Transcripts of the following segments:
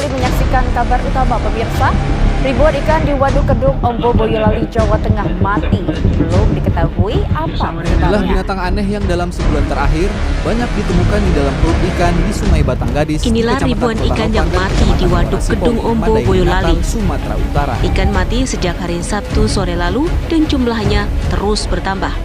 kembali menyaksikan kabar utama pemirsa. Ribuan ikan di Waduk Kedung Ombo Boyolali, Jawa Tengah mati. Belum diketahui apa Inilah penyebabnya. binatang aneh yang dalam sebulan terakhir banyak ditemukan di dalam perut ikan di Sungai Batanggadis. Inilah Kecamatan ribuan Kota ikan Lopan, yang dan mati Kecamatan di Waduk Pasipong, Kedung Ombo, Madai, Boyolali. Natal, Sumatera Utara. Ikan mati sejak hari Sabtu sore lalu dan jumlahnya terus bertambah.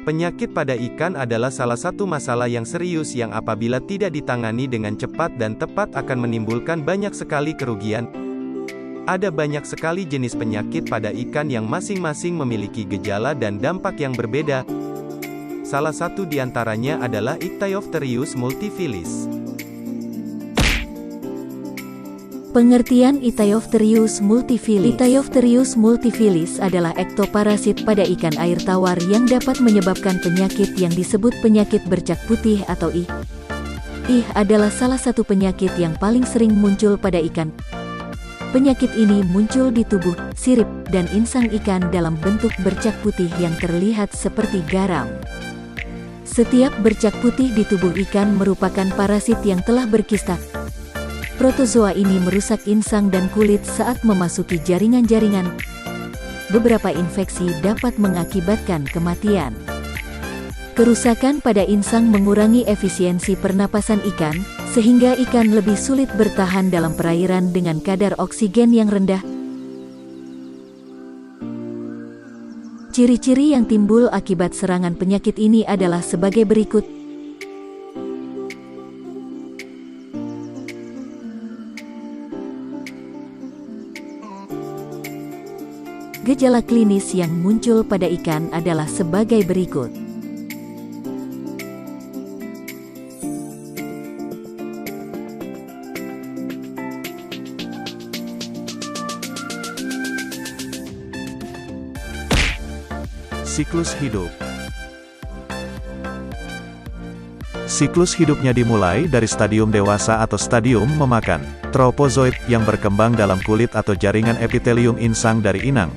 Penyakit pada ikan adalah salah satu masalah yang serius yang apabila tidak ditangani dengan cepat dan tepat akan menimbulkan banyak sekali kerugian. Ada banyak sekali jenis penyakit pada ikan yang masing-masing memiliki gejala dan dampak yang berbeda. Salah satu di antaranya adalah Ichthyopterius multifilis. Pengertian Ichthyopterius multifilis. Ichthyopterius multifilis adalah ektoparasit pada ikan air tawar yang dapat menyebabkan penyakit yang disebut penyakit bercak putih atau IH. IH adalah salah satu penyakit yang paling sering muncul pada ikan. Penyakit ini muncul di tubuh, sirip, dan insang ikan dalam bentuk bercak putih yang terlihat seperti garam. Setiap bercak putih di tubuh ikan merupakan parasit yang telah berkista. Protozoa ini merusak insang dan kulit saat memasuki jaringan-jaringan. Beberapa infeksi dapat mengakibatkan kematian. Kerusakan pada insang mengurangi efisiensi pernapasan ikan, sehingga ikan lebih sulit bertahan dalam perairan dengan kadar oksigen yang rendah. Ciri-ciri yang timbul akibat serangan penyakit ini adalah sebagai berikut. Gejala klinis yang muncul pada ikan adalah sebagai berikut. Siklus hidup. Siklus hidupnya dimulai dari stadium dewasa atau stadium memakan tropozoid yang berkembang dalam kulit atau jaringan epitelium insang dari inang.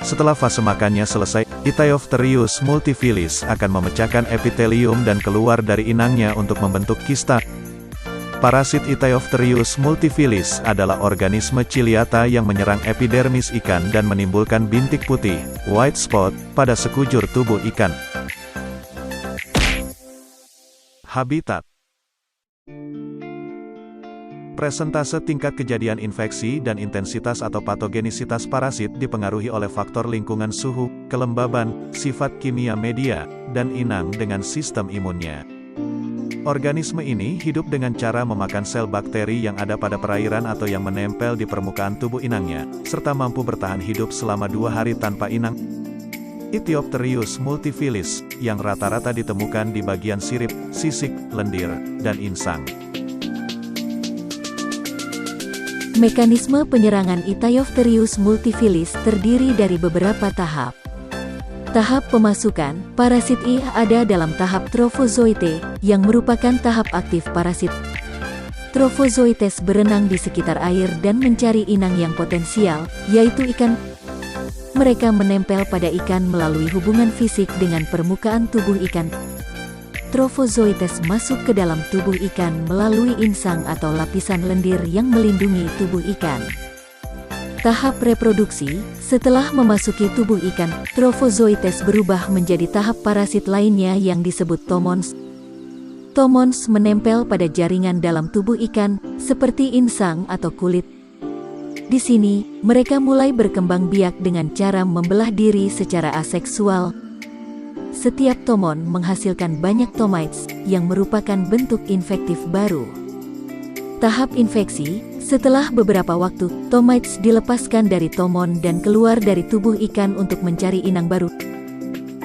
Setelah fase makannya selesai, Ichthyopterius multifilis akan memecahkan epitelium dan keluar dari inangnya untuk membentuk kista. Parasit Ichthyopterius multifilis adalah organisme ciliata yang menyerang epidermis ikan dan menimbulkan bintik putih, white spot, pada sekujur tubuh ikan. Habitat. Presentase tingkat kejadian infeksi dan intensitas atau patogenisitas parasit dipengaruhi oleh faktor lingkungan suhu, kelembaban, sifat kimia media, dan inang dengan sistem imunnya. Organisme ini hidup dengan cara memakan sel bakteri yang ada pada perairan atau yang menempel di permukaan tubuh inangnya, serta mampu bertahan hidup selama 2 hari tanpa inang. Ichthyopterius multifilis, yang rata-rata ditemukan di bagian sirip, sisik, lendir, dan insang. Mekanisme penyerangan Ichthyopterius multifilis terdiri dari beberapa tahap. Tahap pemasukan, parasit IH ada dalam tahap trofozoite, yang merupakan tahap aktif parasit. Trofozoites berenang di sekitar air dan mencari inang yang potensial, yaitu ikan. Mereka menempel pada ikan melalui hubungan fisik dengan permukaan tubuh ikan. Trofozoites masuk ke dalam tubuh ikan melalui insang atau lapisan lendir yang melindungi tubuh ikan. Tahap reproduksi, setelah memasuki tubuh ikan, trofozoites berubah menjadi tahap parasit lainnya yang disebut tomons. Tomons menempel pada jaringan dalam tubuh ikan, seperti insang atau kulit. Di sini, mereka mulai berkembang biak dengan cara membelah diri secara aseksual. Setiap tomon menghasilkan banyak tomites, yang merupakan bentuk infektif baru. Tahap infeksi, setelah beberapa waktu, tomites dilepaskan dari tomon dan keluar dari tubuh ikan untuk mencari inang baru.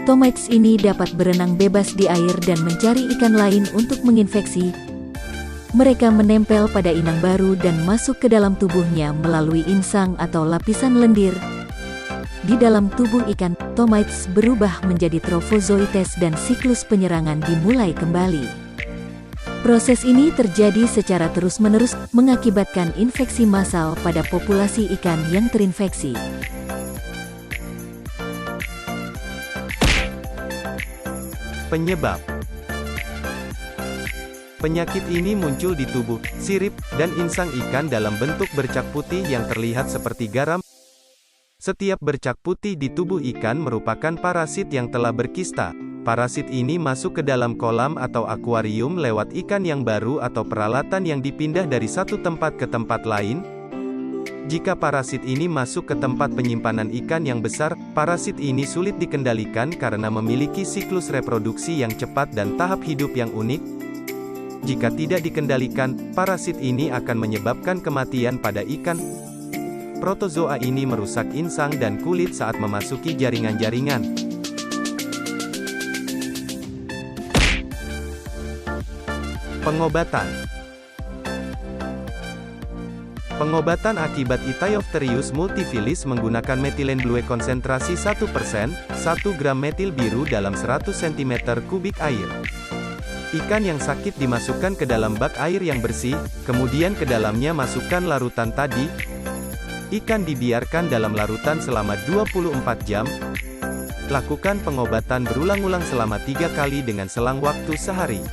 Tomites ini dapat berenang bebas di air dan mencari ikan lain untuk menginfeksi. Mereka menempel pada inang baru dan masuk ke dalam tubuhnya melalui insang atau lapisan lendir. Di dalam tubuh ikan, tomites berubah menjadi trofozoites dan siklus penyerangan dimulai kembali. Proses ini terjadi secara terus-menerus, mengakibatkan infeksi massal pada populasi ikan yang terinfeksi. Penyebab penyakit ini muncul di tubuh, sirip, dan insang ikan dalam bentuk bercak putih yang terlihat seperti garam. Setiap bercak putih di tubuh ikan merupakan parasit yang telah berkista. Parasit ini masuk ke dalam kolam atau akuarium lewat ikan yang baru atau peralatan yang dipindah dari satu tempat ke tempat lain. Jika parasit ini masuk ke tempat penyimpanan ikan yang besar, parasit ini sulit dikendalikan karena memiliki siklus reproduksi yang cepat dan tahap hidup yang unik. Jika tidak dikendalikan, parasit ini akan menyebabkan kematian pada ikan. Protozoa ini merusak insang dan kulit saat memasuki jaringan-jaringan. Pengobatan. Pengobatan akibat Ethiophtherius multifilis menggunakan metilen blue konsentrasi 1%, 1 gram metil biru dalam 100 cm kubik air. Ikan yang sakit dimasukkan ke dalam bak air yang bersih, kemudian ke dalamnya masukkan larutan tadi. Ikan dibiarkan dalam larutan selama 24 jam. Lakukan pengobatan berulang-ulang selama 3 kali dengan selang waktu sehari.